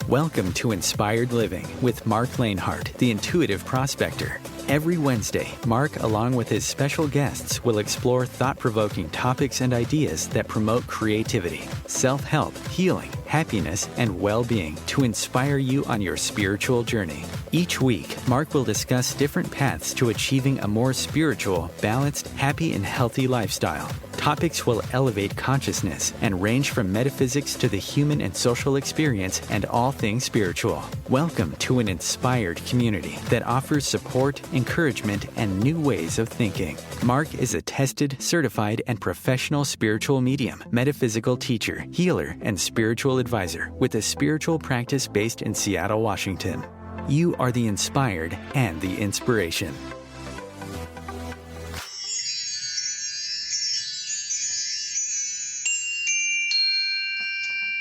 Welcome to Inspired Living with Marc Lainhart, the Intuitive Prospector. Every Wednesday, Marc, along with his special guests, will explore thought-provoking topics and ideas that promote creativity, self-help, healing, happiness, and well-being to inspire you on your spiritual journey. Each week, Marc will discuss different paths to achieving a more spiritual, balanced, happy, and healthy lifestyle. Topics will elevate consciousness and range from metaphysics to the human and social experience and all things spiritual. Welcome to an inspired community that offers support, encouragement, and new ways of thinking. Marc is a tested, certified, and professional spiritual medium, metaphysical teacher, healer, and spiritual advisor with a spiritual practice based in Seattle, Washington. You are the inspired and the inspiration.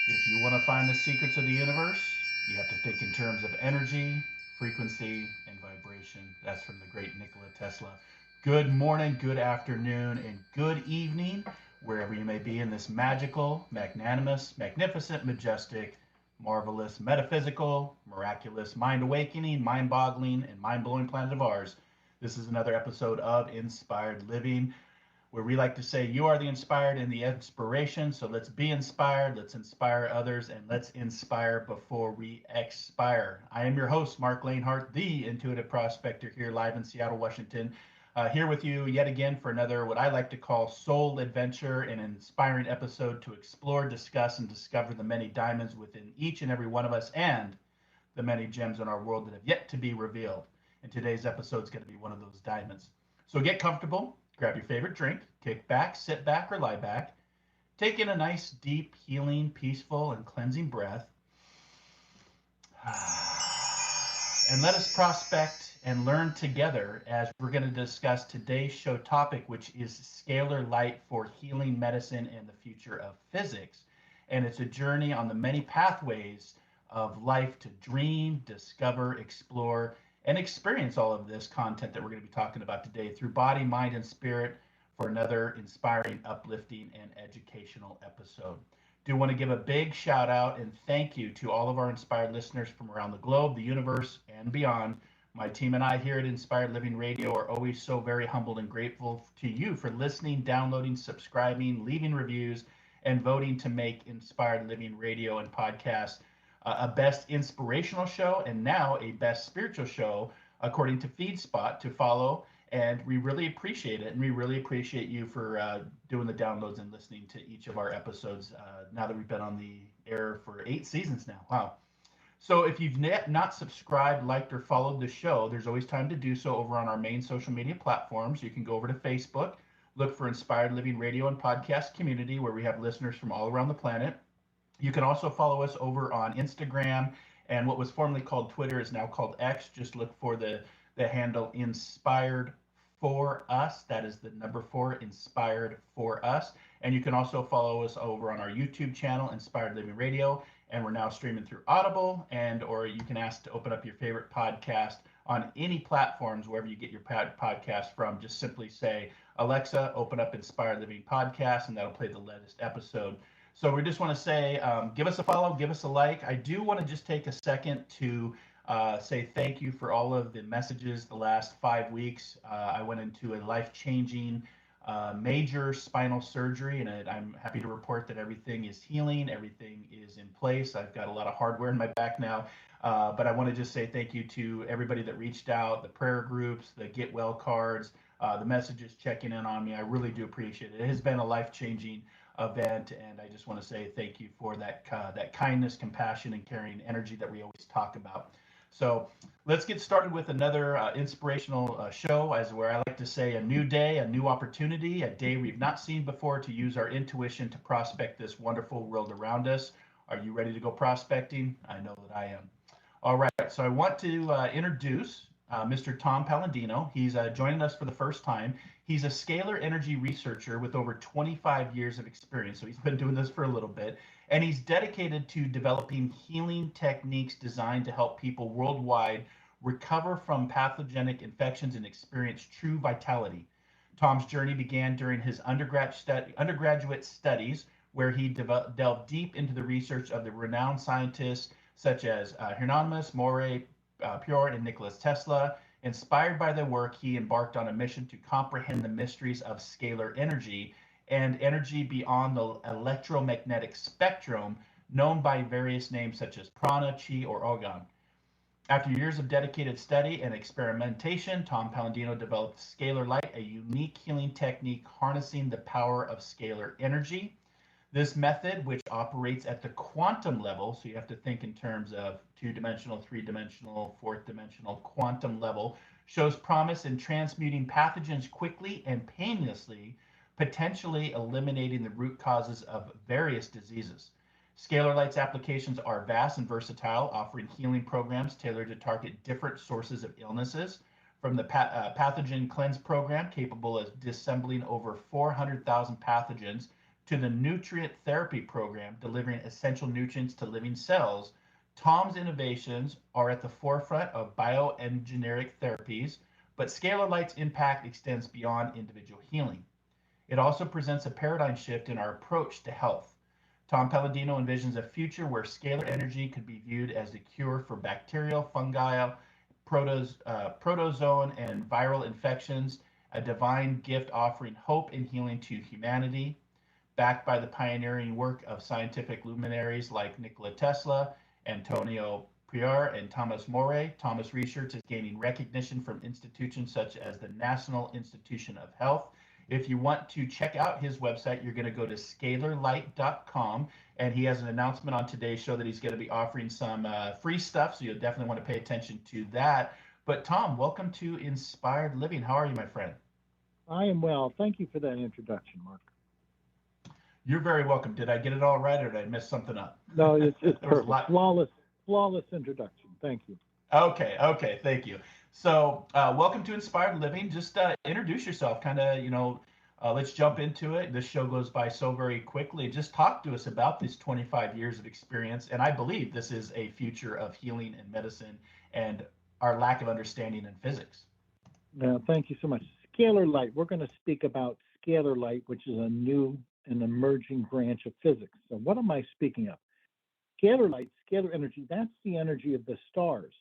If you want to find the secrets of the universe, you have to think in terms of energy, frequency, and vibration. That's from the great Nikola Tesla. Good morning, good afternoon, and good evening, wherever you may be in this magical, magnanimous, magnificent, majestic, marvelous, metaphysical, miraculous, mind-awakening, mind-boggling, and mind-blowing planet of ours. This is another episode of Inspired Living, where we like to say you are the inspired and the inspiration. So let's be inspired, let's inspire others, and let's inspire before we expire. I am your host, Marc Lainhart, the Intuitive Prospector, here live in Seattle, Washington. Here with you yet again for another, what I like to call soul adventure, an inspiring episode to explore, discuss, and discover the many diamonds within each and every one of us and the many gems in our world that have yet to be revealed. And today's episode is going to be one of those diamonds. So get comfortable. Grab your favorite drink, kick back, sit back, or lie back. Take in a nice, deep, healing, peaceful, and cleansing breath. And let us prospect and learn together as we're going to discuss today's show topic, which is Scalar Light for Healing Medicine and the Future of Physics. And it's a journey on the many pathways of life to dream, discover, explore, and experience all of this content that we're going to be talking about today through body, mind, and spirit for another inspiring, uplifting, and educational episode. Do want to give a big shout out and thank you to all of our inspired listeners from around the globe, the universe, and beyond. My team and I here at Inspired Living Radio are always so very humbled and grateful to you for listening, downloading, subscribing, leaving reviews, and voting to make Inspired Living Radio and podcast a best inspirational show and now a best spiritual show according to FeedSpot to follow. And we really appreciate it. And we really appreciate you for doing the downloads and listening to each of our episodes now that we've been on the air for 8 seasons now. Wow. So if you've not subscribed, liked, or followed the show, there's always time to do so over on our main social media platforms. You can go over to Facebook, look for Inspired Living Radio and Podcast Community, where we have listeners from all around the planet. You can also follow us over on Instagram, and what was formerly called Twitter is now called X. Just look for the handle Inspired for Us. That is the number 4, Inspired for Us. And you can also follow us over on our YouTube channel, Inspired Living Radio, and we're now streaming through Audible, or you can ask to open up your favorite podcast on any platforms, wherever you get your podcast from. Just simply say, Alexa, open up Inspired Living Podcast, and that'll play the latest episode. So we just want to say, give us a follow, give us a like. I do want to just take a second to say thank you for all of the messages the last 5 weeks. I went into a life-changing major spinal surgery, and I'm happy to report that everything is healing, everything is in place. I've got a lot of hardware in my back now, but I want to just say thank you to everybody that reached out, the prayer groups, the get well cards, the messages checking in on me. I really do appreciate it. It has been a life-changing event, and I just want to say thank you for that kindness, compassion, and caring energy that we always talk about. So let's get started with another inspirational show, as where I like to say a new day, a new opportunity, a day we've not seen before to use our intuition to prospect this wonderful world around us. Are you ready to go prospecting? I know that I am. All right, so I want to introduce Mr. Tom Paladino. He's joining us for the first time. He's a Scalar Energy Researcher with over 25 years of experience, so he's been doing this for a little bit, and he's dedicated to developing healing techniques designed to help people worldwide recover from pathogenic infections and experience true vitality. Tom's journey began during his undergraduate studies, where he delved deep into the research of the renowned scientist such as Hieronymus, Moray, Priore, and Nikola Tesla. Inspired by their work, he embarked on a mission to comprehend the mysteries of scalar energy and energy beyond the electromagnetic spectrum, known by various names such as prana, chi, or orgone. After years of dedicated study and experimentation, Tom Paladino developed Scalar Light, a unique healing technique harnessing the power of scalar energy. This method, which operates at the quantum level, so you have to think in terms of two-dimensional, three-dimensional, fourth-dimensional, quantum level, shows promise in transmuting pathogens quickly and painlessly, potentially eliminating the root causes of various diseases. Scalar Light's applications are vast and versatile, offering healing programs tailored to target different sources of illnesses, from the Pathogen Cleanse program, capable of disassembling over 400,000 pathogens, to the nutrient therapy program, delivering essential nutrients to living cells. Tom's innovations are at the forefront of bioenergetic therapies, but Scalar Light's impact extends beyond individual healing. It also presents a paradigm shift in our approach to health. Tom Paladino envisions a future where scalar energy could be viewed as a cure for bacterial, fungal, protozoan, and viral infections, a divine gift offering hope and healing to humanity. Backed by the pioneering work of scientific luminaries like Nikola Tesla, Antoine Priore, and Thomas Moray, Thomas Research is gaining recognition from institutions such as the National Institution of Health. If you want to check out his website, you're going to go to scalarlight.com, and he has an announcement on today's show that he's going to be offering some free stuff, so you'll definitely want to pay attention to that. But Tom, welcome to Inspired Living. How are you, my friend? I am well. Thank you for that introduction, Mark. You're very welcome. Did I get it all right, or did I mess something up? No, it's perfect. Flawless introduction. Thank you. Okay, thank you. So, welcome to Inspired Living. Just introduce yourself, let's jump into it. This show goes by so very quickly. Just talk to us about this 25 years of experience. And I believe this is a future of healing and medicine and our lack of understanding in physics. Thank you so much. Scalar Light. We're going to speak about Scalar Light, which is a new and emerging branch of physics. So what am I speaking of? Scalar light, scalar energy, that's the energy of the stars.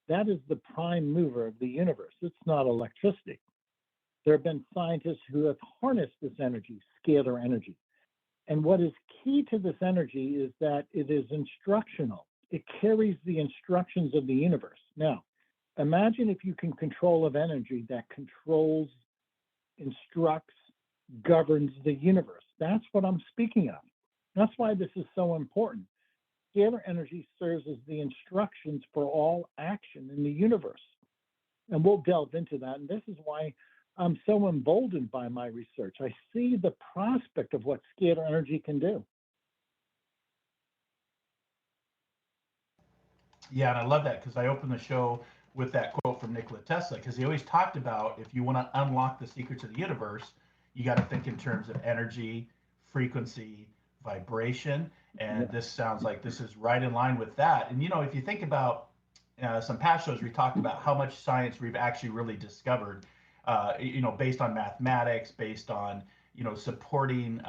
That is the prime mover of the universe. It's not electricity. There have been scientists who have harnessed this energy, scalar energy. And what is key to this energy is that it is instructional. It carries the instructions of the universe. Now, imagine if you can control of energy that controls, instructs, governs the universe. That's what I'm speaking of. That's why this is so important. Scalar energy serves as the instructions for all action in the universe. And we'll delve into that. And this is why I'm so emboldened by my research. I see the prospect of what scalar energy can do. Yeah, and I love that because I opened the show with that quote from Nikola Tesla, because he always talked about, if you want to unlock the secrets of the universe, you got to think in terms of energy, frequency, vibration. And this sounds like this is right in line with that. And, if you think about some past shows, we talked about how much science we've actually really discovered, based on mathematics, based on, supporting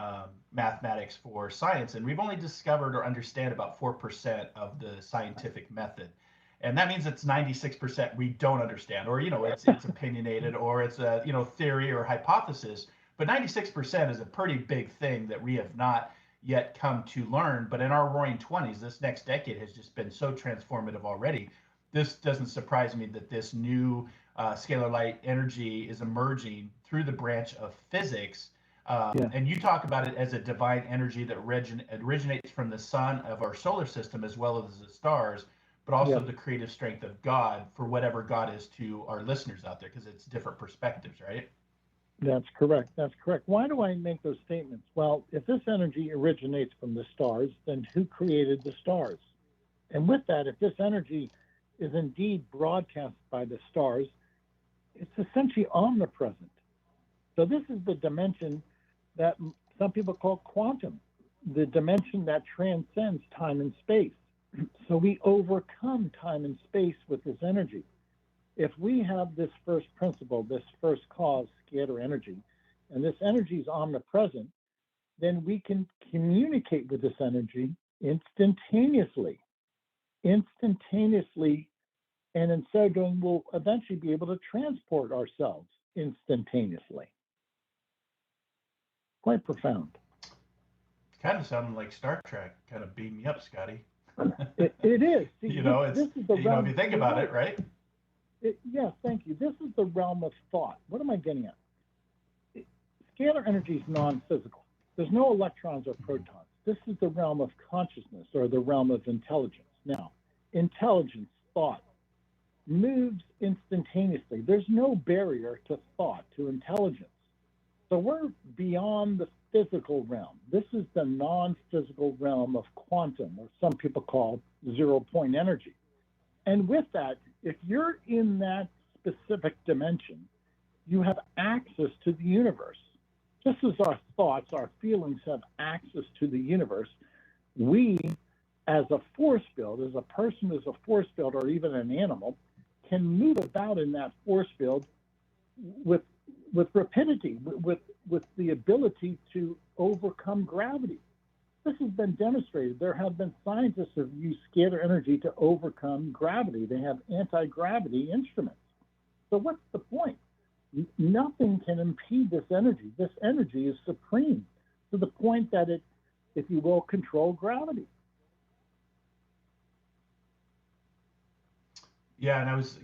mathematics for science. And we've only discovered or understand about 4% of the scientific method. And that means it's 96% we don't understand, or, it's opinionated, or it's a, theory or hypothesis. But 96% is a pretty big thing that we have not yet come to learn. But in our roaring 20s, this next decade has just been so transformative already. This doesn't surprise me that this new scalar light energy is emerging through the branch of physics. And you talk about it as a divine energy that originates from the sun of our solar system, as well as the stars, but also the creative strength of God, for whatever God is to our listeners out there, because it's different perspectives, right? That's correct. That's correct. Why do I make those statements? Well, if this energy originates from the stars, then who created the stars? And with that, if this energy is indeed broadcast by the stars, it's essentially omnipresent. So this is the dimension that some people call quantum, the dimension that transcends time and space. So we overcome time and space with this energy. If we have this first principle, this first cause, scalar energy, and this energy is omnipresent, then we can communicate with this energy instantaneously. instantaneously, and in so doing, we'll eventually be able to transport ourselves instantaneously. Quite profound. Kind of sounding like Star Trek. Kind of beam me up, Scotty. It is. See, This is the realm, if you think about it, right? Yes, thank you. This is the realm of thought. What am I getting at? Scalar energy is non-physical. There's no electrons or protons. This is the realm of consciousness, or the realm of intelligence. Now, intelligence, thought, moves instantaneously. There's no barrier to thought, to intelligence. So we're beyond the physical realm. This is the non-physical realm of quantum, or some people call zero-point energy. And with that, if you're in that specific dimension, you have access to the universe. Just as our thoughts, our feelings have access to the universe, we, as a force field, as a person, as a force field, or even an animal, can move about in that force field with rapidity, with the ability to overcome gravity. This has been demonstrated. There have been scientists who have used scalar energy to overcome gravity. They have anti-gravity instruments. So what's the point? Nothing can impede this energy. This energy is supreme to the point that it, if you will, control gravity. Yeah, and I was,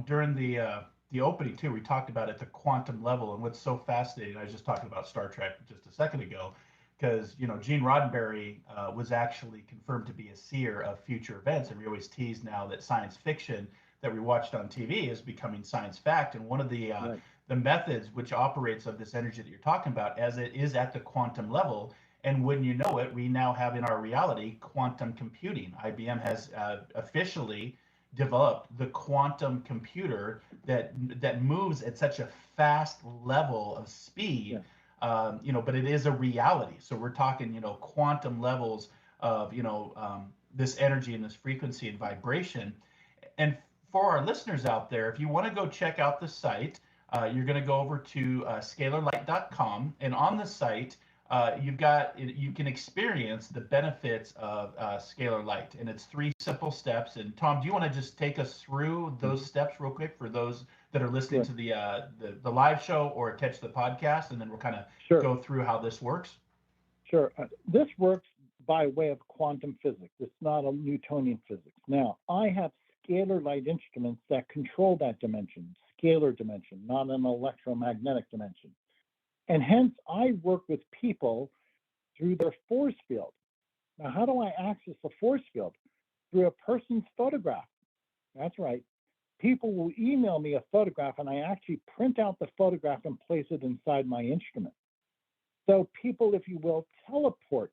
during the opening too, we talked about at the quantum level, and what's so fascinating. I was just talking about Star Trek just a second ago, because Gene Roddenberry was actually confirmed to be a seer of future events, and we always tease now that science fiction that we watched on TV is becoming science fact. And one of the Right. the methods which operates of this energy that you're talking about, as it is at the quantum level, and wouldn't you know it, we now have in our reality quantum computing. IBM has officially developed the quantum computer that moves at such a fast level of speed. Yeah. But it is a reality. So we're talking, quantum levels of, this energy and this frequency and vibration. And for our listeners out there, if you want to go check out the site, you're going to go over to scalarlight.com, and on the site, you can experience the benefits of Scalar Light, and it's 3 simple steps. And Tom, do you want to just take us through those steps real quick for those that are listening to the live show or catch the podcast, and then we'll kind of go through how this works? Sure. This works by way of quantum physics. It's not a Newtonian physics. Now, I have scalar light instruments that control that dimension, scalar dimension, not an electromagnetic dimension. And hence, I work with people through their force field. Now, how do I access the force field? Through a person's photograph. That's right. People will email me a photograph, and I actually print out the photograph and place it inside my instrument. So people, if you will, teleport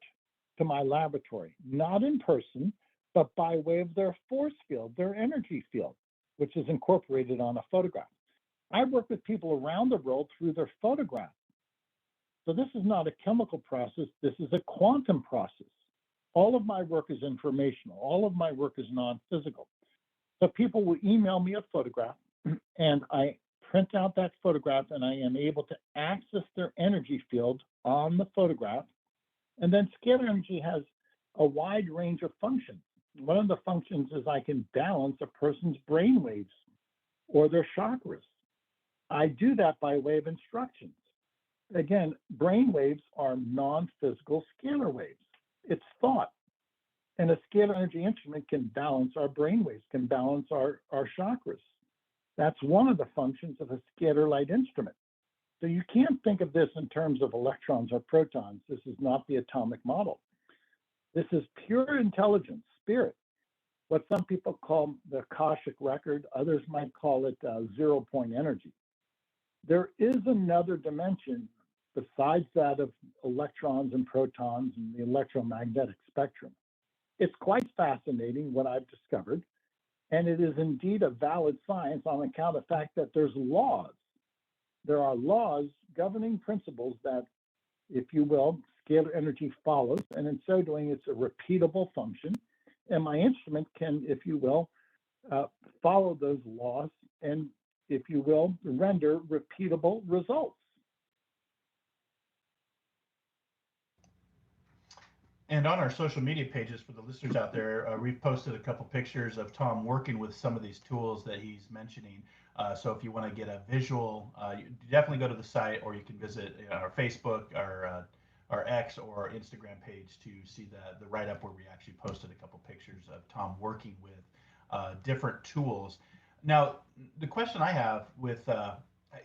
to my laboratory, not in person, but by way of their force field, their energy field, which is incorporated on a photograph. I work with people around the world through their photograph. So this is not a chemical process, this is a quantum process. All of my work is informational, all of my work is non-physical. So people will email me a photograph, and I print out that photograph, and I am able to access their energy field on the photograph. And then scalar energy has a wide range of functions. One of the functions is I can balance a person's brain waves or their chakras. I do that by way of instructions. Again, brain waves are non-physical scalar waves. It's thought. And a scalar energy instrument can balance our brain waves, can balance our chakras. That's one of the functions of a scalar light instrument. So you can't think of this in terms of electrons or protons. This is not the atomic model. This is pure intelligence, spirit, what some people call the Akashic record, others might call it zero-point energy. There is another dimension besides that of electrons and protons and the electromagnetic spectrum. It's quite fascinating what I've discovered, and it is indeed a valid science on account of the fact that there's laws. There are laws, governing principles that, if you will, scalar energy follows, and in so doing, it's a repeatable function. And my instrument can, if you will, follow those laws and, if you will, render repeatable results. And on our social media pages for the listeners out there, we've posted a couple pictures of Tom working with some of these tools that he's mentioning. So if you want to get a visual, you definitely go to the site, or you can visit our Facebook, our X, or our Instagram page to see the write up where we actually posted a couple pictures of Tom working with different tools. Now, the question I have with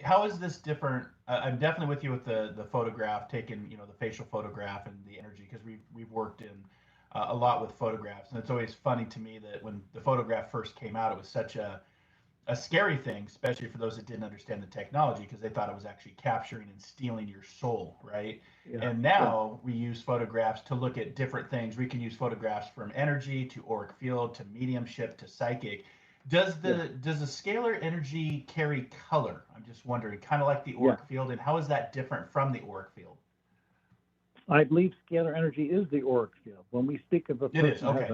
how is this different? I'm definitely with you with the photograph, taking the facial photograph and the energy, because we've worked in a lot with photographs, and it's always funny to me that when the photograph first came out, it was such a scary thing, especially for those that didn't understand the technology, because they thought it was actually capturing and stealing your soul, right? Yeah, And yeah, now we use photographs to look at different things. We can use photographs from energy to auric field to mediumship to psychic. yeah, Does the scalar energy carry color? I'm just wondering, kind of like the yeah. auric field, and how is that different from the auric field? I believe scalar energy is the auric field. When we speak of a It is person has okay.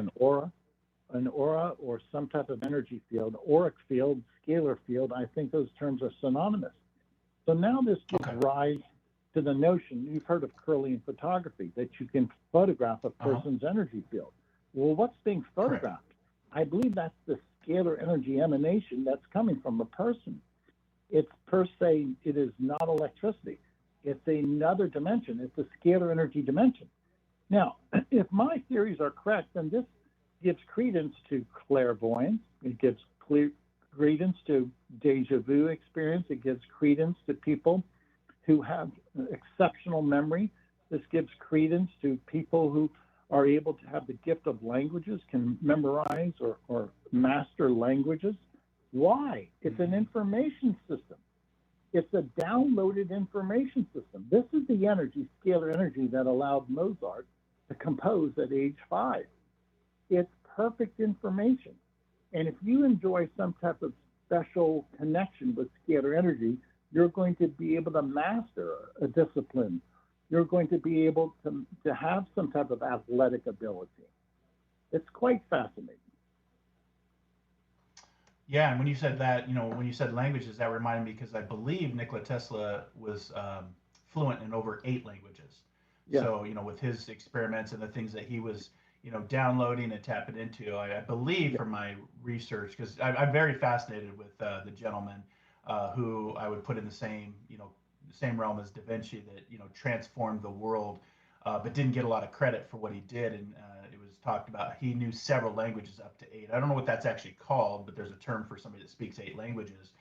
an aura or some type of energy field, auric field, scalar field, I think those terms are synonymous. So now this gives Okay. rise to the notion, you've heard of Kirlian photography, that you can photograph a Uh huh. person's energy field. Well, what's being Correct. photographed? I believe that's the scalar energy emanation that's coming from a person. It's per se, it is not electricity. It's another dimension. It's a scalar energy dimension. Now, if my theories are correct, then this gives credence to clairvoyance. It gives credence to deja vu experience. It gives credence to people who have exceptional memory. This gives credence to people who are able to have the gift of languages, can memorize or master languages. Why? It's an Mm-hmm. information system. It's a downloaded information system. This is the energy, scalar energy, that allowed Mozart to compose at age 5. It's perfect information. And if you enjoy some type of special connection with scalar energy, you're going to be able to master a discipline. You're going to be able to have some type of athletic ability. It's quite fascinating. Yeah, and when you said that, when you said languages, that reminded me, because I believe Nikola Tesla was fluent in over 8 languages. Yeah, So, with his experiments and the things that he was, downloading and tapping into, I believe yeah, from my research, because I'm very fascinated with the gentleman who I would put in the same realm as Da Vinci, that, transformed the world, but didn't get a lot of credit for what he did. And it was talked about he knew several languages, up to 8. I don't know what that's actually called, but there's a term for somebody that speaks 8 languages.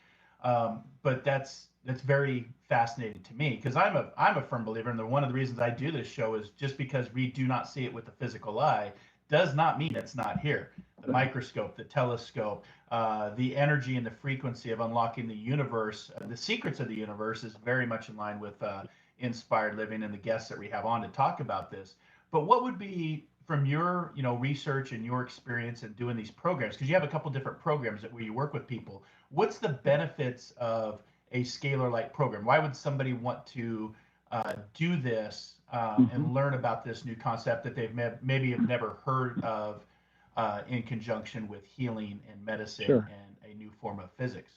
But that's very fascinating to me, because I'm a firm believer, and one of the reasons I do this show is just because we do not see it with the physical eye does not mean it's not here. The right. microscope, the telescope, the energy and the frequency of unlocking the universe, the secrets of the universe, is very much in line with inspired living and the guests that we have on to talk about this. But what would be, from your research and your experience in doing these programs, because you have a couple different programs where you work with people, what's the benefits of a scalar light program? Why would somebody want to do this Mm-hmm. and learn about this new concept that they've maybe have never heard of in conjunction with healing and medicine Sure. and a new form of physics?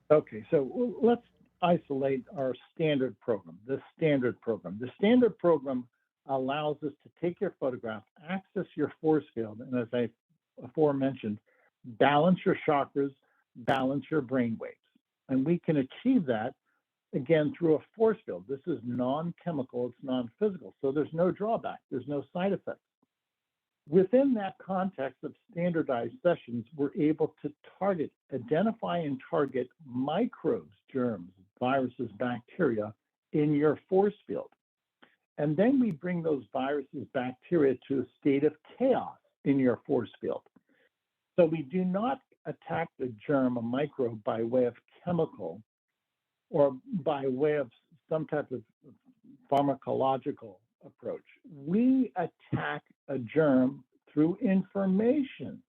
Okay, so let's isolate our standard program, the standard program. The standard program allows us to take your photograph, access your force field, and as I aforementioned, balance your chakras, balance your brain waves. And we can achieve that again through a force field. This is non-chemical, it's non-physical, so there's no drawback, there's no side effects. Within that context of standardized sessions, we're able to identify and target microbes, germs, viruses, bacteria in your force field. And then we bring those viruses, bacteria to a state of chaos in your force field. So we do not attack the germ, a microbe, by way of chemical or by way of some type of pharmacological approach. We attack a germ through information.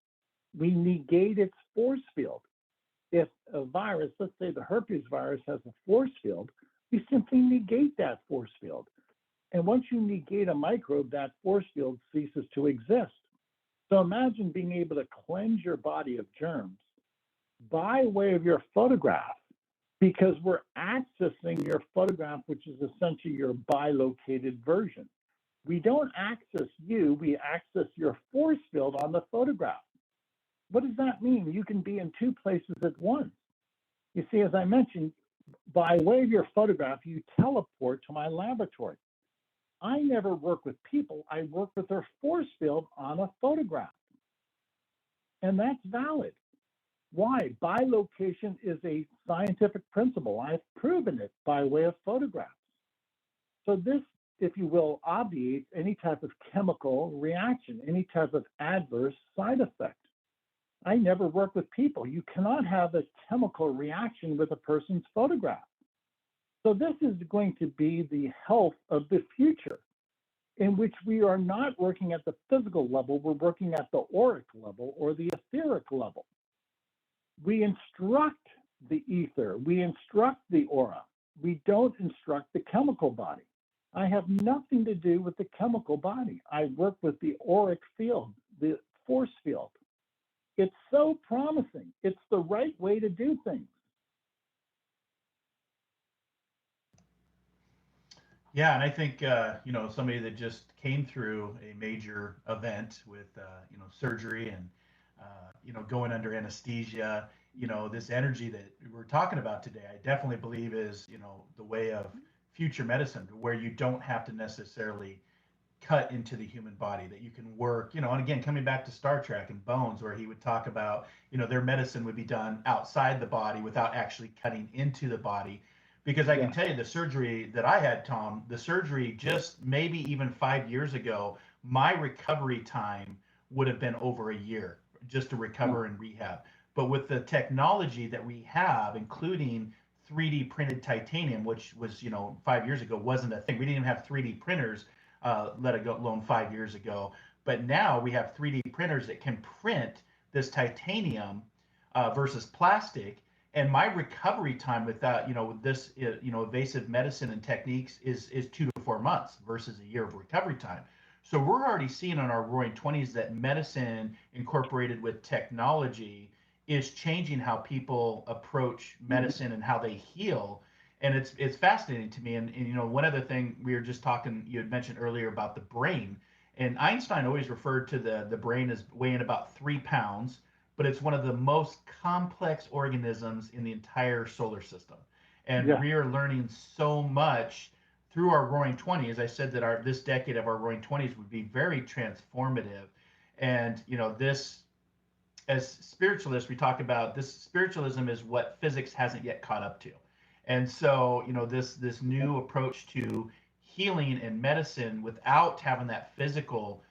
We negate its force field. If a virus, let's say the herpes virus, has a force field, we simply negate that force field. And once you negate a microbe, that force field ceases to exist. So imagine being able to cleanse your body of germs by way of your photograph, because we're accessing your photograph, which is essentially your bilocated version. We don't access you, we access your force field on the photograph. What does that mean? You can be in two places at once. You see, as I mentioned, by way of your photograph, you teleport to my laboratory. I never work with people, I work with their force field on a photograph. And that's valid. Why? Bilocation is a scientific principle. I've proven it by way of photographs. So this, if you will, obviates any type of chemical reaction, any type of adverse side effect. I never work with people. You cannot have a chemical reaction with a person's photograph. So this is going to be the health of the future, in which we are not working at the physical level, we're working at the auric level or the etheric level. We instruct the ether, we instruct the aura, we don't instruct the chemical body. I have nothing to do with the chemical body. I work with the auric field, the force field. It's so promising. It's the right way to do things. Yeah, and I think somebody that just came through a major event with surgery and going under anesthesia, this energy that we're talking about today, I definitely believe is the way of future medicine, where you don't have to necessarily cut into the human body, that you can work, and again, coming back to Star Trek and Bones, where he would talk about, their medicine would be done outside the body without actually cutting into the body. Because I can tell you the surgery that I had, Tom, the surgery just maybe even 5 years ago, my recovery time would have been over a year just to recover and rehab. But with the technology that we have, including 3D printed titanium, which was, 5 years ago wasn't a thing. We didn't even have 3D printers, let alone 5 years ago. But now we have 3D printers that can print this titanium versus plastic. And my recovery time with that, this, evasive medicine and techniques is 2 to 4 months versus a year of recovery time. So we're already seeing in our roaring 20s that medicine incorporated with technology is changing how people approach medicine and how they heal. And it's fascinating to me. And one other thing we were just talking, you had mentioned earlier about the brain. And Einstein always referred to the brain as weighing about 3 pounds, but it's one of the most complex organisms in the entire solar system. And we are learning so much through our roaring 20s. I said that this decade of our roaring 20s would be very transformative. And, this, as spiritualists, we talk about this spiritualism is what physics hasn't yet caught up to. And so, this new approach to healing and medicine without having that physical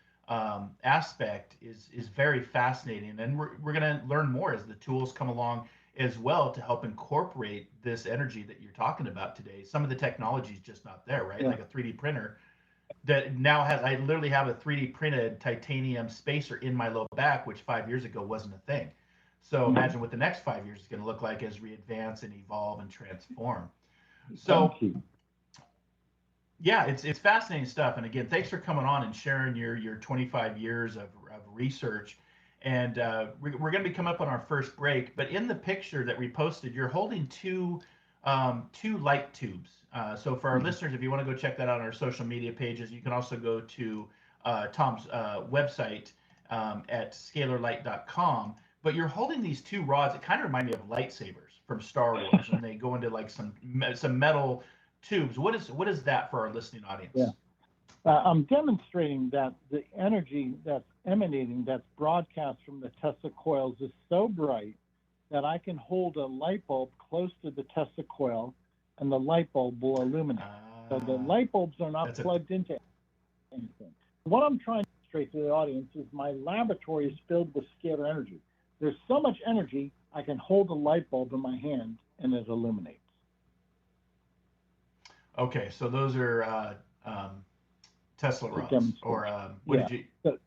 aspect is very fascinating, and we're going to learn more as the tools come along as well to help incorporate this energy that you're talking about today. Some of the technology is just not there, right? Like a 3D printer that now I literally have a 3D printed titanium spacer in my low back, which 5 years ago wasn't a thing. So imagine what the next 5 years is going to look like as we advance and evolve and transform. So yeah, it's fascinating stuff. And again, thanks for coming on and sharing your 25 years of research. And we're going to be coming up on our first break. But in the picture that we posted, you're holding two light tubes. So for our listeners, if you want to go check that out on our social media pages, you can also go to Tom's website at scalarlight.com. But you're holding these two rods that kind of remind me of lightsabers from Star Wars, and they go into like some metal tubes. What is that for our listening audience? I'm demonstrating that the energy that's emanating, that's broadcast from the Tesla coils, is so bright that I can hold a light bulb close to the Tesla coil, and the light bulb will illuminate. So the light bulbs are not plugged into anything. What I'm trying to demonstrate to the audience is my laboratory is filled with scalar energy. There's so much energy, I can hold a light bulb in my hand and it illuminates. Okay, so those are Tesla rods, or what did you?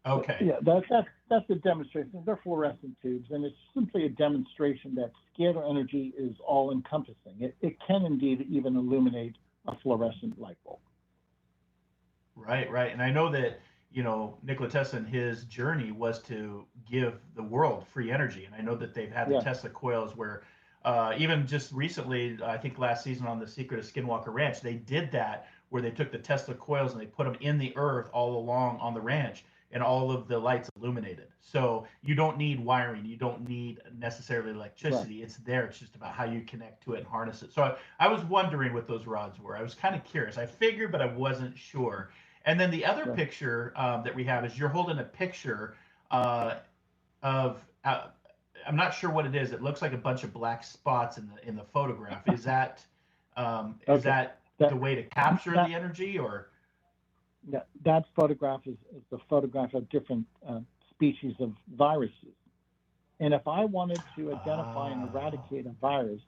Okay. Yeah, that's a demonstration. They're fluorescent tubes, and it's simply a demonstration that scalar energy is all encompassing. It can indeed even illuminate a fluorescent light bulb. Right. And I know that, Nikola Tesla and his journey was to give the world free energy. And I know that they've had the Tesla coils where even just recently, I think last season on The Secret of Skinwalker Ranch, they did that where they took the Tesla coils and they put them in the earth all along on the ranch, and all of the lights illuminated. So you don't need wiring, you don't need necessarily electricity. Right. It's there. It's just about how you connect to it and harness it. So I was wondering what those rods were. I was kind of curious. I figured, but I wasn't sure. And then the other Sure. picture that we have is you're holding a picture of I'm not sure what it is. It looks like a bunch of black spots in the photograph. Is that is Okay. that That the way to capture that the energy, or? that photograph is the photograph of different species of viruses. And if I wanted to identify and eradicate a virus,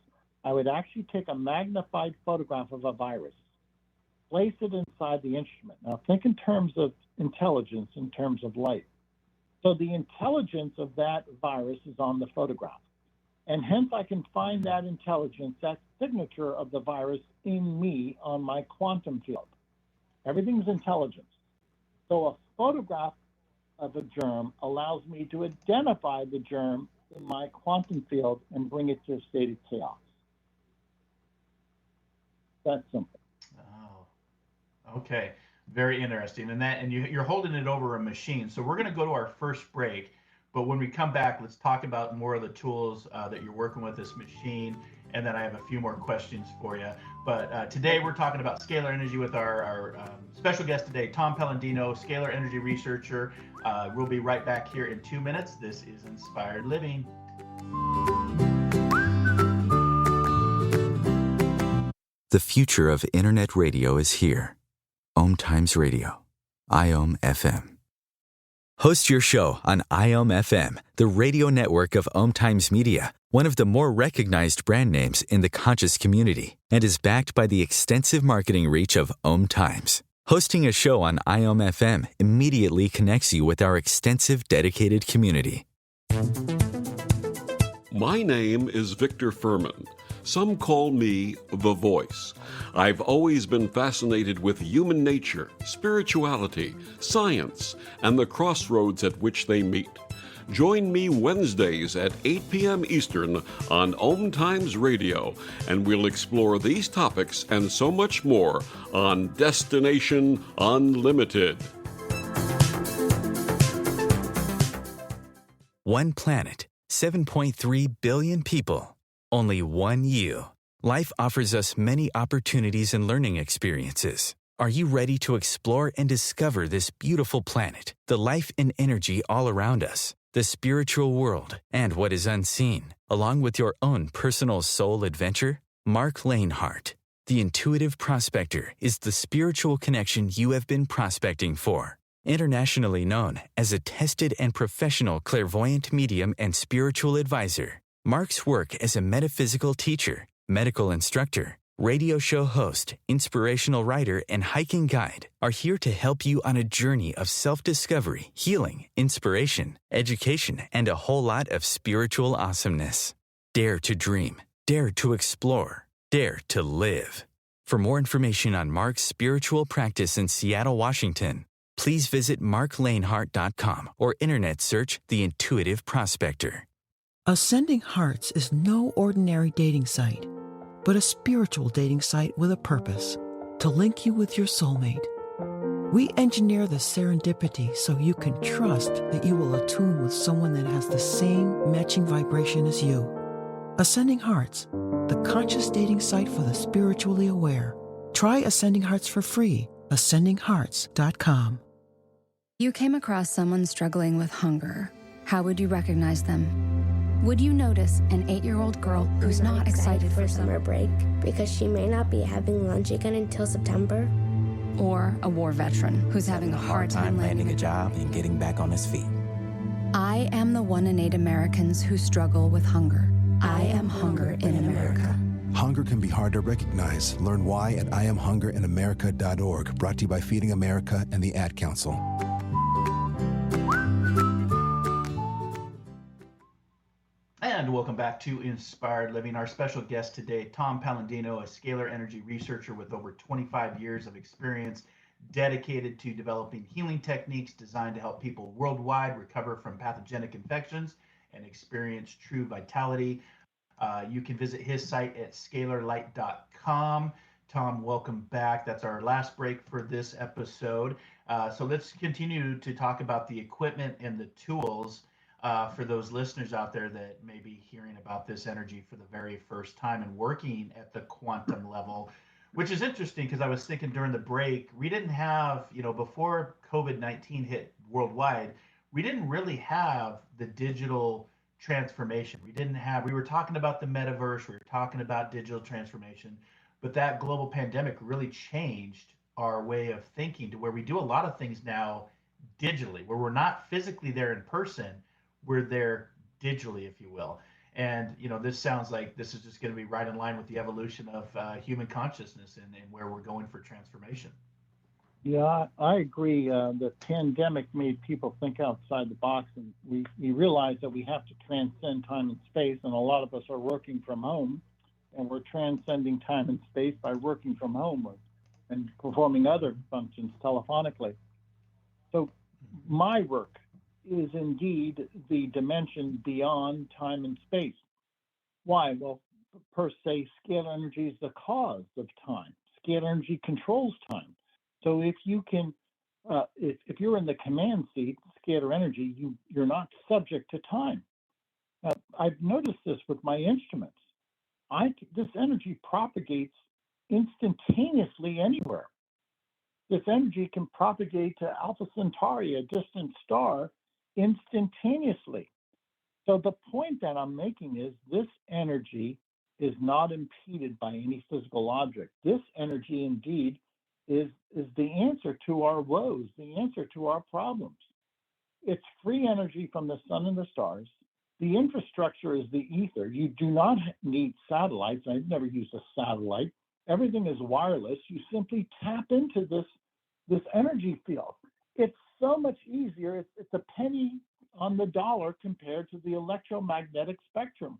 I would actually take a magnified photograph of a virus, place it inside the instrument. Now think in terms of intelligence, in terms of light. So the intelligence of that virus is on the photograph. And hence I can find that intelligence, that signature of the virus in me on my quantum field. Everything's intelligence. So a photograph of a germ allows me to identify the germ in my quantum field and bring it to a state of chaos. That's simple. Oh, okay. Very interesting. And you're holding it over a machine. So we're going to go to our first break. But when we come back, let's talk about more of the tools that you're working with this machine. And then I have a few more questions for you. But today we're talking about scalar energy with our special guest today, Tom Paladino, Scalar Energy Researcher. We'll be right back here in 2 minutes. This is Inspired Living. The future of internet radio is here. Om Times Radio, IOM FM. Host your show on IOM FM, the radio network of Om Times Media, one of the more recognized brand names in the conscious community, and is backed by the extensive marketing reach of Om Times. Hosting a show on IOM FM immediately connects you with our extensive dedicated community. My name is Victor Furman. Some call me The Voice. I've always been fascinated with human nature, spirituality, science, and the crossroads at which they meet. Join me Wednesdays at 8 p.m. Eastern on Om Times Radio, and we'll explore these topics and so much more on Destination Unlimited. One planet, 7.3 billion people. Only one you. Life offers us many opportunities and learning experiences. Are you ready to explore and discover this beautiful planet, the life and energy all around us, the spiritual world, and what is unseen, along with your own personal soul adventure? Marc Lainhart, the Intuitive Prospector, is the spiritual connection you have been prospecting for. Internationally known as a tested and professional clairvoyant medium and spiritual advisor, Marc's work as a metaphysical teacher, medical instructor, radio show host, inspirational writer, and hiking guide are here to help you on a journey of self-discovery, healing, inspiration, education, and a whole lot of spiritual awesomeness. Dare to dream. Dare to explore. Dare to live. For more information on Marc's spiritual practice in Seattle, Washington, please visit marclainhart.com or internet search The Intuitive Prospector. Ascending Hearts is no ordinary dating site, but a spiritual dating site with a purpose, to link you with your soulmate. We engineer the serendipity so you can trust that you will attune with someone that has the same matching vibration as you. Ascending Hearts, the conscious dating site for the spiritually aware. Try Ascending Hearts for free, ascendinghearts.com. You came across someone struggling with hunger. How would you recognize them? Would you notice an 8-year-old girl who's not excited for summer break because she may not be having lunch again until September? Or a war veteran who's having a hard time landing a job and getting back on his feet? I am the 1 in 8 Americans who struggle with hunger. I am hunger in America. Hunger can be hard to recognize. Learn why at IamHungerInAmerica.org. Brought to you by Feeding America and the Ad Council. And welcome back to Inspired Living. Our special guest today, Tom Paladino, a scalar energy researcher with over 25 years of experience, dedicated to developing healing techniques designed to help people worldwide recover from pathogenic infections and experience true vitality. You can visit his site at scalarlight.com Tom, welcome back. That's our last break for this episode. So let's continue to talk about the equipment and the tools for those listeners out there that may be hearing about this energy for the very first time and working at the quantum level, which is interesting because I was thinking during the break, we didn't have, before COVID-19 hit worldwide, we didn't really have the digital transformation. We were talking about the metaverse, we were talking about digital transformation, but that global pandemic really changed our way of thinking to where we do a lot of things now digitally, where we're not physically there in person, we're there digitally, if you will. And this sounds like this is just going to be right in line with the evolution of human consciousness and where we're going for transformation. Yeah, I agree. The pandemic made people think outside the box, and we realize that we have to transcend time and space, and a lot of us are working from home, and we're transcending time and space by working from home and performing other functions telephonically. So my work is indeed the dimension beyond time and space. Why? Well, per se, scalar energy is the cause of time. Scalar energy controls time. So if you can, if you're in the command seat, scalar energy, you're not subject to time. I've noticed this with my instruments. This energy propagates instantaneously anywhere. This energy can propagate to Alpha Centauri, a distant star, instantaneously. So the point that I'm making is this energy is not impeded by any physical object. This energy indeed is the answer to our woes, the answer to our problems. It's free energy from the sun and the stars. The infrastructure is the ether. You do not need satellites. I've never used a satellite. Everything is wireless. You simply tap into this energy field. It's so much easier. It's a penny on the dollar compared to the electromagnetic spectrum.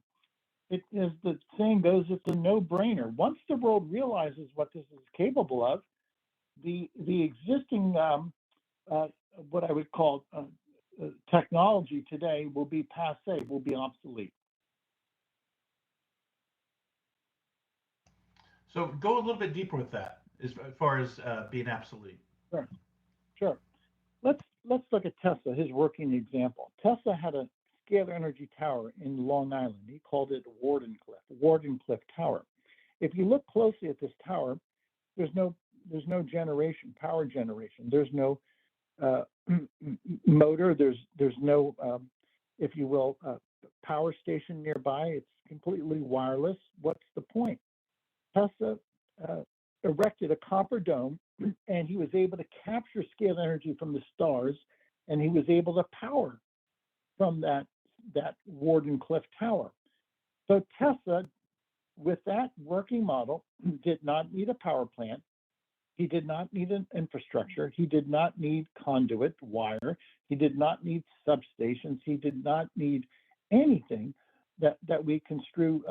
It, as the saying goes, it's a no-brainer. Once the world realizes what this is capable of, the existing what I would call technology today will be passé, will be obsolete. So go a little bit deeper with that as far as being obsolete. Sure. Let's look at Tesla, his working example. Tesla had a scalar energy tower in Long Island. He called it Wardenclyffe Tower. If you look closely at this tower, there's no power generation. There's no motor. There's no, if you will, power station nearby. It's completely wireless. What's the point? Tesla erected a copper dome, and he was able to capture scalar energy from the stars, and he was able to power from that Wardenclyffe Tower. So Tesla, with that working model, did not need a power plant. He did not need an infrastructure. He did not need conduit wire. He did not need substations. He did not need anything that we construe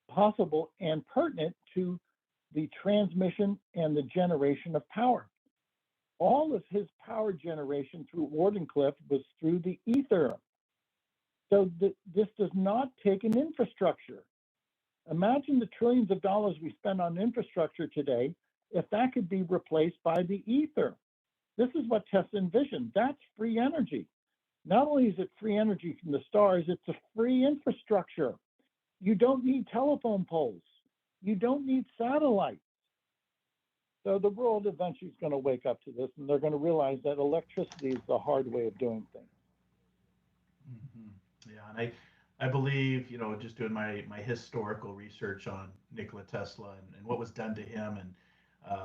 possible and pertinent to the transmission and the generation of power. All of his power generation through Wardenclyffe was through the ether. So this does not take an infrastructure. Imagine the trillions of dollars we spend on infrastructure today if that could be replaced by the ether. This is what Tesla envisioned. That's free energy. Not only is it free energy from the stars, it's a free infrastructure. You don't need telephone poles. You don't need satellites. So the world eventually is going to wake up to this, and they're going to realize that electricity is the hard way of doing things. Mm-hmm. Yeah, and I believe, just doing my historical research on Nikola Tesla and what was done to him and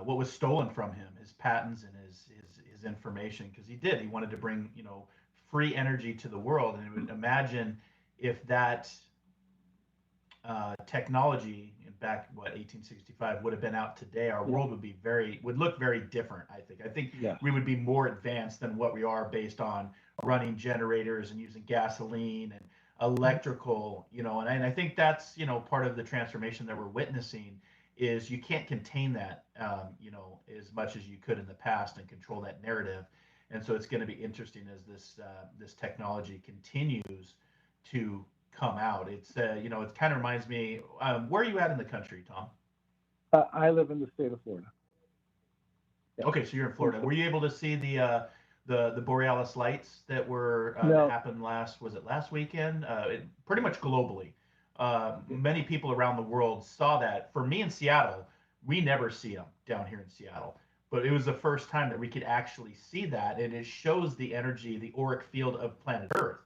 what was stolen from him, his patents and his information, because he wanted to bring, free energy to the world. And would imagine if that technology back 1865 would have been out today, our world would look very different. I think we would be more advanced than what we are based on running generators and using gasoline and electrical, and I think that's part of the transformation that we're witnessing is you can't contain that as much as you could in the past and control that narrative. And so it's going to be interesting as this technology continues to come out. It's it kind of reminds me, where are you at in the country, Tom? I live in the state of Florida. Yeah. Okay, so you're in Florida. Were you able to see the borealis lights that were No. that happened last weekend? Pretty much globally. Many people around the world saw that. For me in Seattle, we never see them down here in Seattle, but it was the first time that we could actually see that, and it shows the energy, the auric field of planet Earth.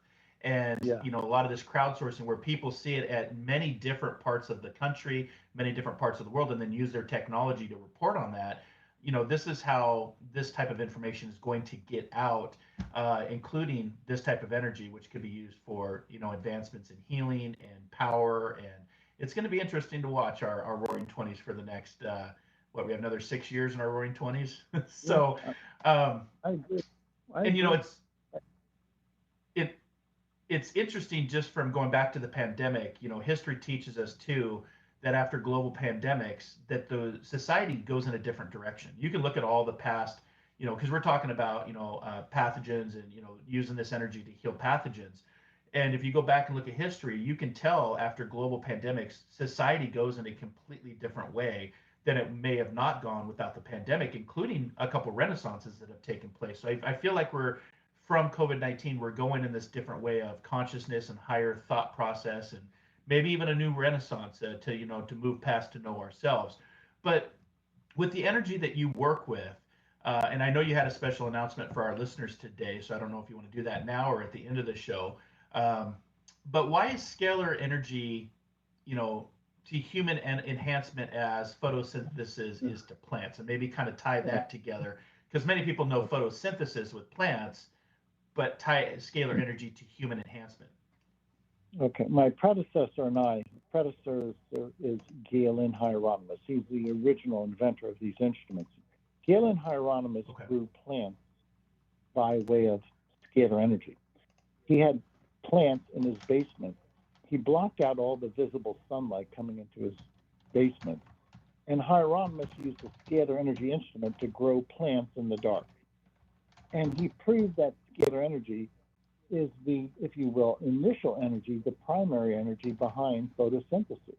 And Yeah. you know, a lot of this crowdsourcing where people see it at many different parts of the country, many different parts of the world, and then use their technology to report on that. You know, this is how this type of information is going to get out, including this type of energy, which could be used for, you know, advancements in healing and power. And it's going to be interesting to watch our Roaring 20s for the next, we have another 6 years in our Roaring 20s. So, I agree. and you know, it's interesting just from going back to the pandemic. You know, history teaches us too that after global pandemics, that the society goes in a different direction. You can look at all the past, you know, because we're talking about, you know, pathogens and, you know, using this energy to heal pathogens. And if you go back and look at history, you can tell after global pandemics, society goes in a completely different way than it may have not gone without the pandemic, including a couple renaissances that have taken place. So I feel like from COVID-19, we're going in this different way of consciousness and higher thought process, and maybe even a new renaissance to, you know, to move past to know ourselves. But with the energy that you work with, and I know you had a special announcement for our listeners today, so I don't know if you want to do that now or at the end of the show. But why is scalar energy, you know, to human enhancement as photosynthesis is to plants, and maybe kind of tie that together? Because many people know photosynthesis with plants, but tie scalar energy to human enhancement. Okay, my predecessor is Galen Hieronymus. He's the original inventor of these instruments. Galen Hieronymus grew plants by way of scalar energy. He had plants in his basement. He blocked out all the visible sunlight coming into his basement. And Hieronymus used a scalar energy instrument to grow plants in the dark. And he proved that scalar energy is the, if you will, initial energy, the primary energy behind photosynthesis,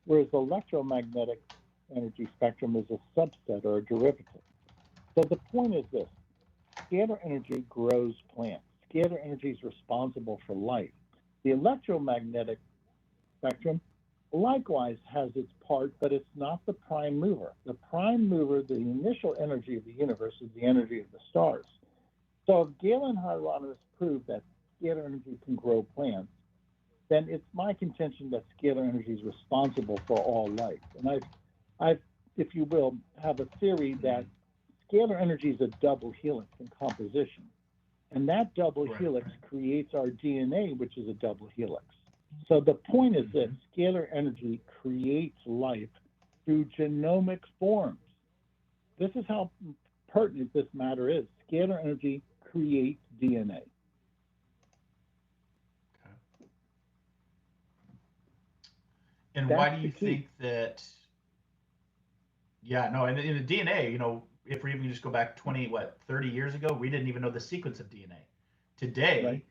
whereas the electromagnetic energy spectrum is a subset or a derivative. So the point is this: scalar energy grows plants. Scalar energy is responsible for light. The electromagnetic spectrum likewise has its part, but it's not the prime mover. The prime mover, the initial energy of the universe, is the energy of the stars. So if Galen Hieronymus proved that scalar energy can grow plants, then it's my contention that scalar energy is responsible for all life. And I've, if you will, have a theory that scalar energy is a double helix in composition. And that double helix creates our DNA, which is a double helix. So the point is that scalar energy creates life through genomic forms. This is how pertinent this matter is. Scalar energy creates DNA. And That's why do you the key. think that? Yeah, no, and in the DNA, you know, if we even just go back 30 years ago, we didn't even know the sequence of DNA. Today,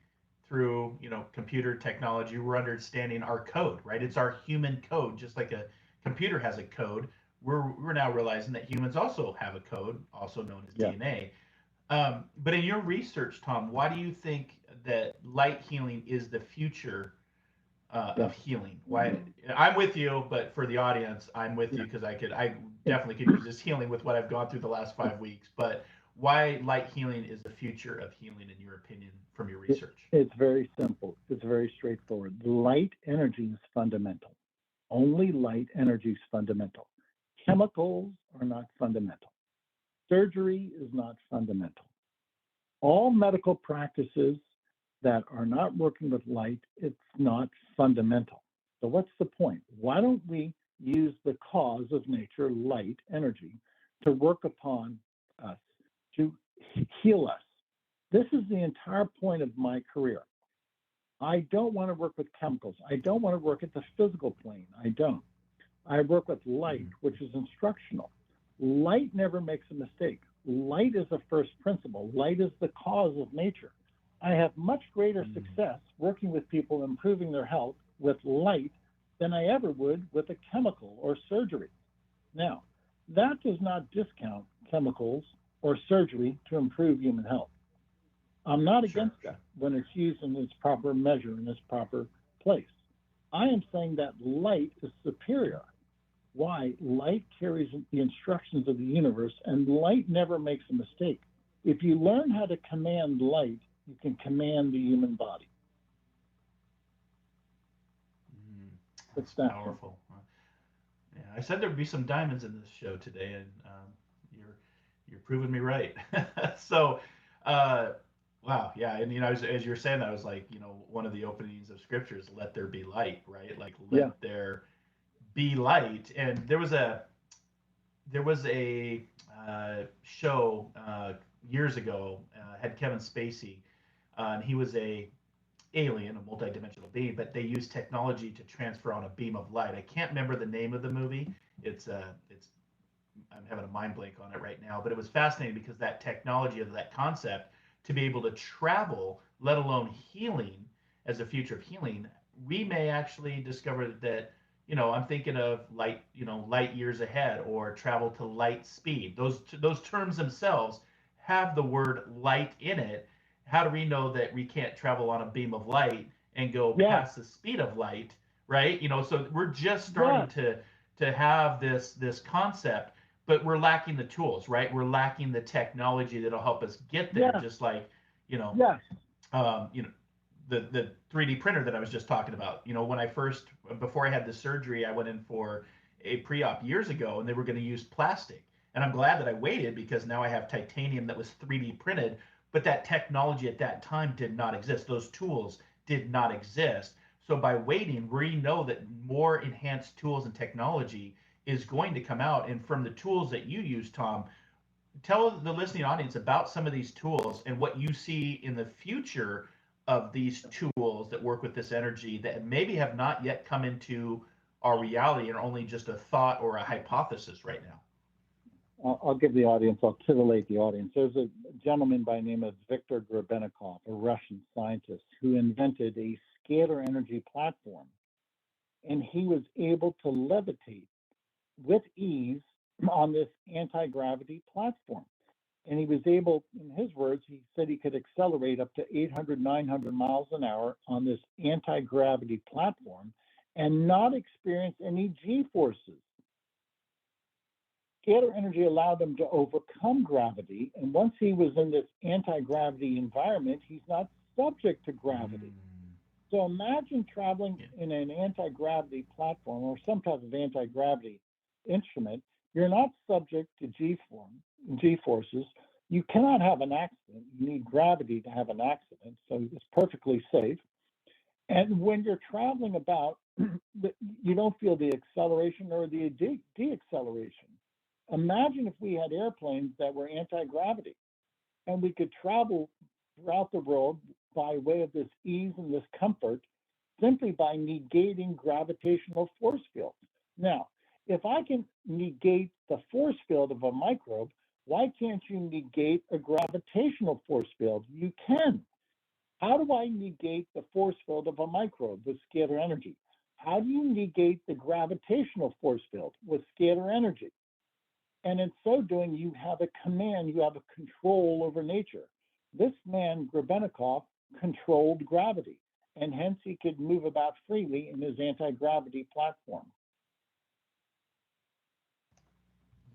through, you know, computer technology, we're understanding our code, right? It's our human code, just like a computer has a code. We're now realizing that humans also have a code, also known as DNA. But in your research, Tom, why do you think that light healing is the future of healing? Why? I'm with you, but for the audience, I'm with you because I definitely could use this healing with what I've gone through the last 5 weeks. But why light healing is the future of healing, in your opinion, from your research? It's very simple. It's very straightforward. Light energy is fundamental. Only light energy is fundamental. Chemicals are not fundamental. Surgery is not fundamental. All medical practices that are not working with light, it's not fundamental. So what's the point? Why don't we use the cause of nature, light energy, to work upon us, to heal us? This is the entire point of my career. I don't want to work with chemicals. I don't want to work at the physical plane. I don't. I work with light, which is instructional. Light never makes a mistake. Light is a first principle. Light is the cause of nature. I have much greater success working with people improving their health with light than I ever would with a chemical or surgery. Now, that does not discount chemicals or surgery to improve human health. I'm not against that when it's used in its proper measure, in its proper place. I am saying that light is superior. Why? Light carries the instructions of the universe, and light never makes a mistake. If you learn how to command light, you can command the human body. That's powerful. Yeah, I said there'd be some diamonds in this show today, and you're proving me right. So, wow, yeah, and as you were saying that, I was like, one of the openings of scriptures, "Let there be light," right? Like, let there be light. And there was a show years ago, had Kevin Spacey, and he was a alien, a multidimensional being, but they use technology to transfer on a beam of light. I can't remember the name of the movie. It's I'm having a mind blank on it right now, but it was fascinating because that technology of that concept to be able to travel, let alone healing as a future of healing, we may actually discover that, I'm thinking of light, light years ahead, or travel to light speed. Those terms themselves have the word light in it. How do we know that we can't travel on a beam of light and go past the speed of light, right? So we're just starting to have this concept, but we're lacking the tools, right? We're lacking the technology that'll help us get there. Just like, the 3D printer that I was just talking about. Before I had the surgery, I went in for a pre-op years ago, and they were going to use plastic. And I'm glad that I waited, because now I have titanium that was 3D printed, but that technology at that time did not exist. Those tools did not exist. So by waiting, we know that more enhanced tools and technology is going to come out. And from the tools that you use, Tom, tell the listening audience about some of these tools and what you see in the future of these tools that work with this energy that maybe have not yet come into our reality and are only just a thought or a hypothesis right now. I'll give the audience, I'll titillate the audience. There's a gentleman by the name of Viktor Grebennikov, a Russian scientist, who invented a scalar energy platform. And he was able to levitate with ease on this anti-gravity platform. And he was able, in his words, he said he could accelerate up to 800, 900 miles an hour on this anti-gravity platform and not experience any G-forces. Scalar energy allowed him to overcome gravity, and once he was in this anti-gravity environment, he's not subject to gravity. So imagine traveling in an anti-gravity platform or some type of anti-gravity instrument. You're not subject to G-forces. You cannot have an accident. You need gravity to have an accident, so it's perfectly safe. And when you're traveling about, you don't feel the acceleration or the de-acceleration. Imagine if we had airplanes that were anti-gravity, and we could travel throughout the world by way of this ease and this comfort simply by negating gravitational force fields. Now, if I can negate the force field of a microbe, why can't you negate a gravitational force field? You can. How do I negate the force field of a microbe with scalar energy? How do you negate the gravitational force field with scalar energy? And in so doing, you have a command, you have a control over nature. This man, Grebennikov, controlled gravity, and hence he could move about freely in his anti-gravity platform.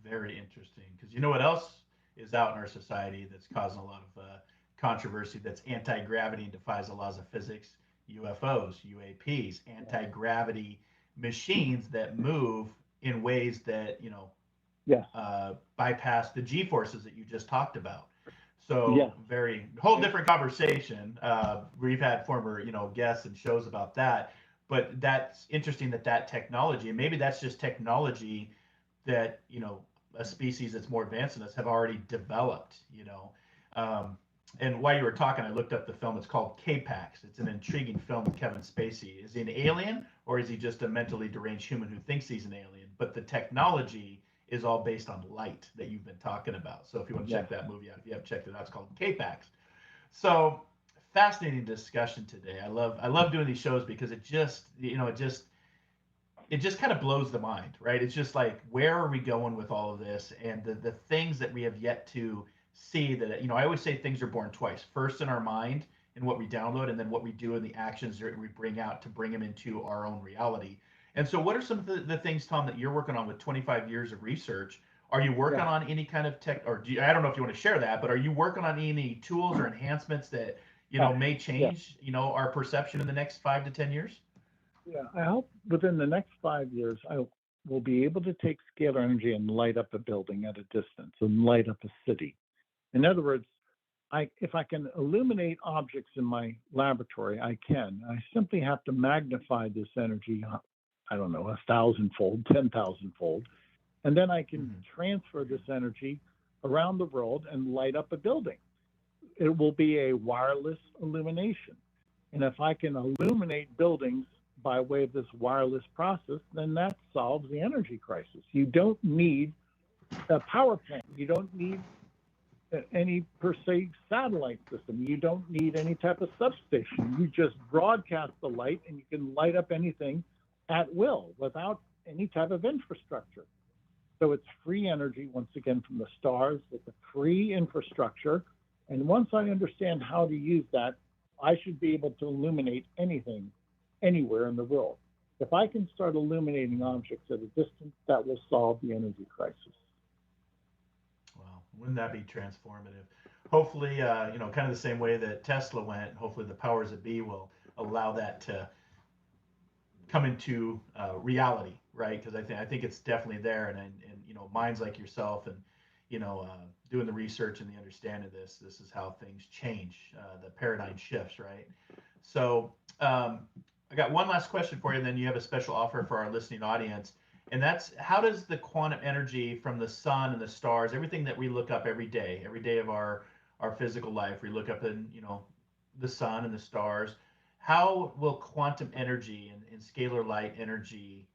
Very interesting, because you know what else is out in our society that's causing a lot of controversy, that's anti-gravity and defies the laws of physics? UFOs, UAPs, anti-gravity machines that move in ways that, bypass the G-forces that you just talked about. So whole different conversation. We've had former, guests and shows about that, but that's interesting that technology, and maybe that's just technology that, a species that's more advanced than us have already developed, and while you were talking, I looked up the film. It's called K-Pax. It's an intriguing film with Kevin Spacey. Is he an alien, or is he just a mentally deranged human who thinks he's an alien? But the technology is all based on light that you've been talking about. So if you want to check that movie out, if you haven't checked it out, it's called K-Pax. So fascinating discussion today. I love doing these shows because it just it just kind of blows the mind, right? It's just like, where are we going with all of this? And the things that we have yet to see that, I always say things are born twice, first in our mind and what we download, and then what we do in the actions that we bring out to bring them into our own reality. And so what are some of the things, Tom, that you're working on with 25 years of research? Are you working on any kind of tech, or I don't know if you want to share that, but are you working on any tools or enhancements that, may change, our perception in the next 5 to 10 years? Yeah, I hope within the next 5 years, I will be able to take scalar energy and light up a building at a distance and light up a city. In other words, if I can illuminate objects in my laboratory, I can. I simply have to magnify this energy, I don't know, 1,000-fold, 10,000-fold, and then I can transfer this energy around the world and light up a building. It will be a wireless illumination. And if I can illuminate buildings by way of this wireless process, then that solves the energy crisis. You don't need a power plant. You don't need any per se satellite system. You don't need any type of substation. You just broadcast the light and you can light up anything at will without any type of infrastructure. So it's free energy, once again, from the stars with a free infrastructure. And once I understand how to use that, I should be able to illuminate anything, anywhere in the world. If I can start illuminating objects at a distance, that will solve the energy crisis. Wow, wouldn't that be transformative? Hopefully, kind of the same way that Tesla went, hopefully the powers that be will allow that to come into reality, right? Because I think it's definitely there, and minds like yourself and doing the research and the understanding of this is how things change, the paradigm shifts, right? So I got one last question for you, and then you have a special offer for our listening audience, and that's, how does the quantum energy from the sun and the stars, everything that we look up every day of our physical life, we look up in the sun and the stars, how will quantum energy and scalar light energy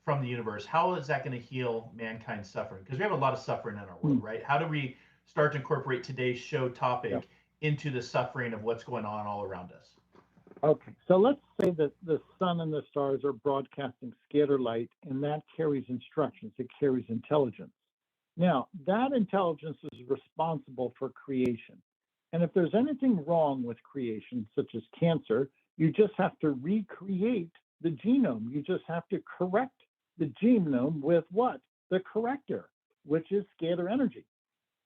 from the universe, how is that going to heal mankind's suffering? Because we have a lot of suffering in our world, right? How do we start to incorporate today's show topic into the suffering of what's going on all around us? Okay, so let's say that the sun and the stars are broadcasting scalar light, and that carries instructions, it carries intelligence. Now, that intelligence is responsible for creation. And if there's anything wrong with creation, such as cancer, you just have to recreate the genome. You just have to correct the genome with what? The corrector, which is scalar energy.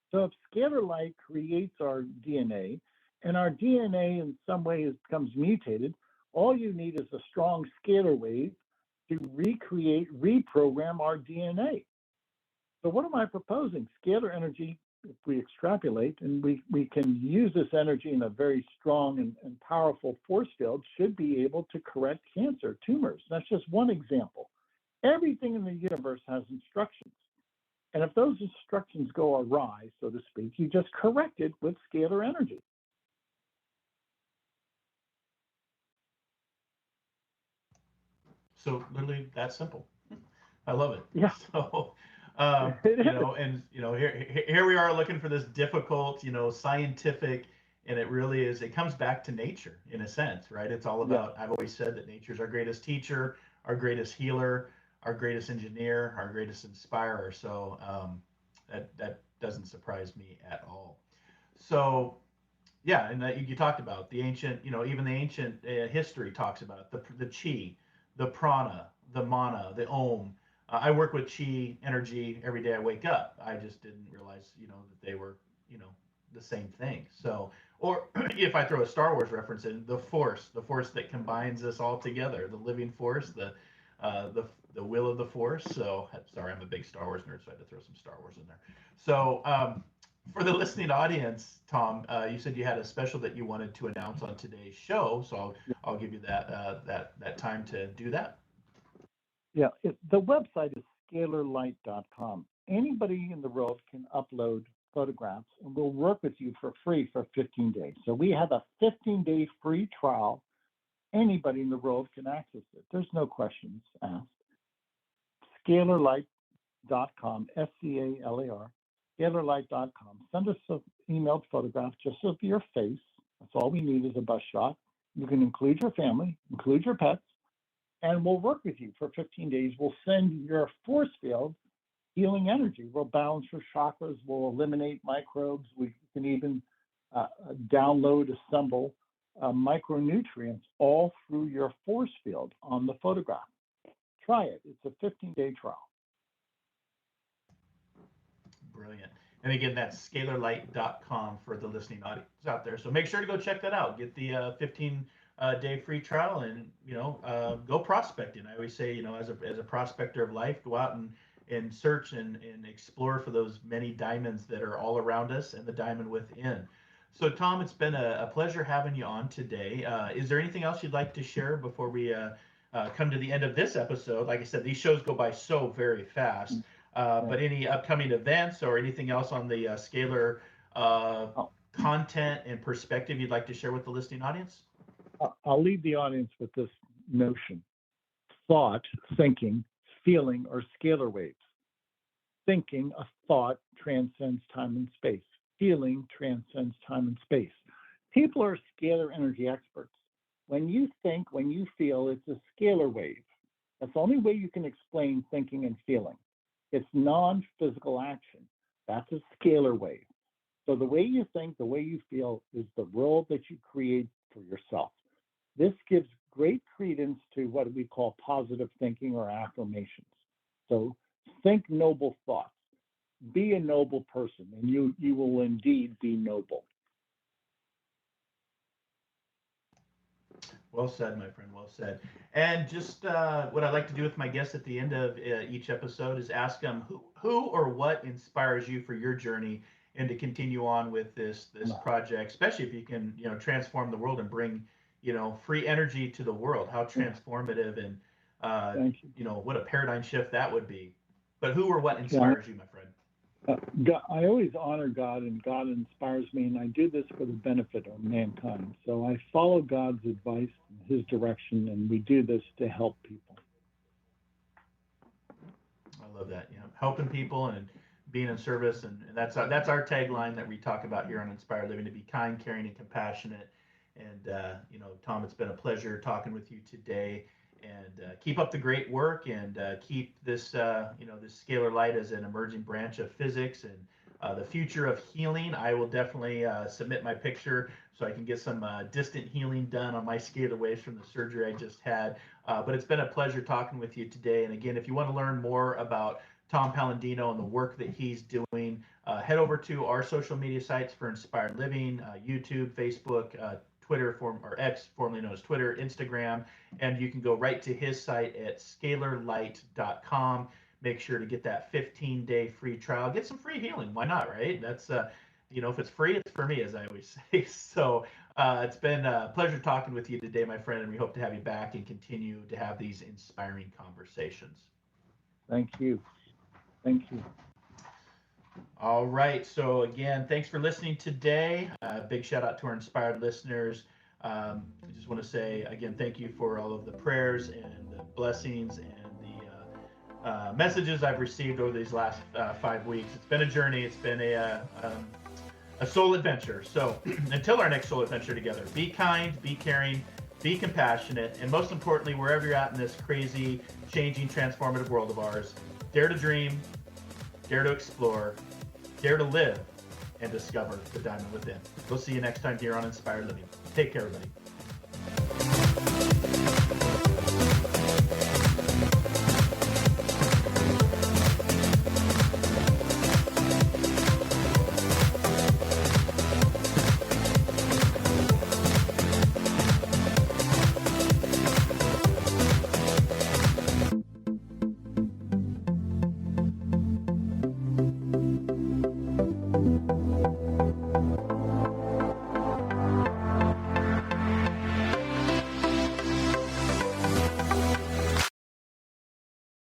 So if scalar light creates our DNA, and our DNA in some way becomes mutated, all you need is a strong scalar wave to reprogram our DNA. So what am I proposing? Scalar energy, if we extrapolate, and we can use this energy in a very strong and powerful force field, should be able to correct cancer, tumors. That's just one example. Everything in the universe has instructions. And if those instructions go awry, so to speak, you just correct it with scalar energy. So literally that simple. I love it. Yeah. So, here we are looking for this difficult, scientific, and it really is, it comes back to nature in a sense, right? It's all about, I've always said that nature's our greatest teacher, our greatest healer, our greatest engineer, our greatest inspirer. So that doesn't surprise me at all. So yeah, and you talked about the ancient, even the ancient history talks about it, the chi, the prana, the mana, the om. I work with chi energy every day I wake up. I just didn't realize, that they were, the same thing. So, or if I throw a Star Wars reference in, the force that combines us all together, the living force, the will of the force. So, sorry, I'm a big Star Wars nerd, so I had to throw some Star Wars in there. So, for the listening audience, Tom, you said you had a special that you wanted to announce on today's show, so I'll give you that time to do that. Yeah, the website is scalarlight.com. Anybody in the world can upload photographs, and we'll work with you for free for 15 days. So we have a 15-day free trial. Anybody in the world can access it. There's no questions asked. Scalarlight.com, SCALAR, scalarlight.com. Send us an emailed photograph just of your face. That's all we need is a bus shot. You can include your family, include your pets, and we'll work with you for 15 days. We'll send your force field healing energy. We'll balance your chakras. We'll eliminate microbes. We can even download, assemble micronutrients all through your force field on the photograph. Try it. It's a 15-day trial. Brilliant. And again, that's scalarlight.com for the listening audience out there. So make sure to go check that out. Get the 15-day free trial, and go prospecting. I always say, as a prospector of life, go out and search and explore for those many diamonds that are all around us and the diamond within. So Tom, it's been a pleasure having you on today. Is there anything else you'd like to share before we come to the end of this episode? Like I said, these shows go by so very fast. But any upcoming events or anything else on the Scalar content and perspective you'd like to share with the listening audience? I'll leave the audience with this notion. Thought, thinking, feeling are scalar waves. Thinking, a thought, transcends time and space. Feeling transcends time and space. People are scalar energy experts. When you think, when you feel, it's a scalar wave. That's the only way you can explain thinking and feeling. It's non-physical action. That's a scalar wave. So the way you think, the way you feel is the world that you create for yourself. This gives great credence to what we call positive thinking or affirmations. So think noble thoughts. Be a noble person, and you will indeed be noble. Well said, my friend. Well said. And just what I like to do with my guests at the end of each episode is ask them who or what inspires you for your journey and to continue on with this project, especially if you can transform the world and bring free energy to the world. How transformative and what a paradigm shift that would be. But who or what inspires you, my friend? God, I always honor God, and God inspires me, and I do this for the benefit of mankind. So I follow God's advice, His direction, and we do this to help people. I love that. Helping people and being in service, and that's our tagline that we talk about here on Inspired Living: to be kind, caring, and compassionate. And Tom, it's been a pleasure talking with you today. And keep up the great work, and keep this this scalar light as an emerging branch of physics and the future of healing. I will definitely submit my picture so I can get some distant healing done on my scalar waves from the surgery I just had. But it's been a pleasure talking with you today. And again, if you want to learn more about Tom Paladino and the work that he's doing, head over to our social media sites for Inspired Living, YouTube, Facebook, Twitter, or X, formerly known as Twitter, Instagram, and you can go right to his site at scalarlight.com. Make sure to get that 15-day free trial. Get some free healing. Why not, right? That's, if it's free, it's for me, as I always say. So it's been a pleasure talking with you today, my friend, and we hope to have you back and continue to have these inspiring conversations. Thank you. Thank you. All right. So again, thanks for listening today. Big shout out to our inspired listeners. I just want to say again, thank you for all of the prayers and the blessings and the messages I've received over these last 5 weeks. It's been a journey. It's been a soul adventure. So until our next soul adventure together, be kind, be caring, be compassionate, and most importantly, wherever you're at in this crazy, changing, transformative world of ours, dare to dream, dare to explore, dare to live, and discover the diamond within. We'll see you next time here on Inspired Living. Take care, everybody.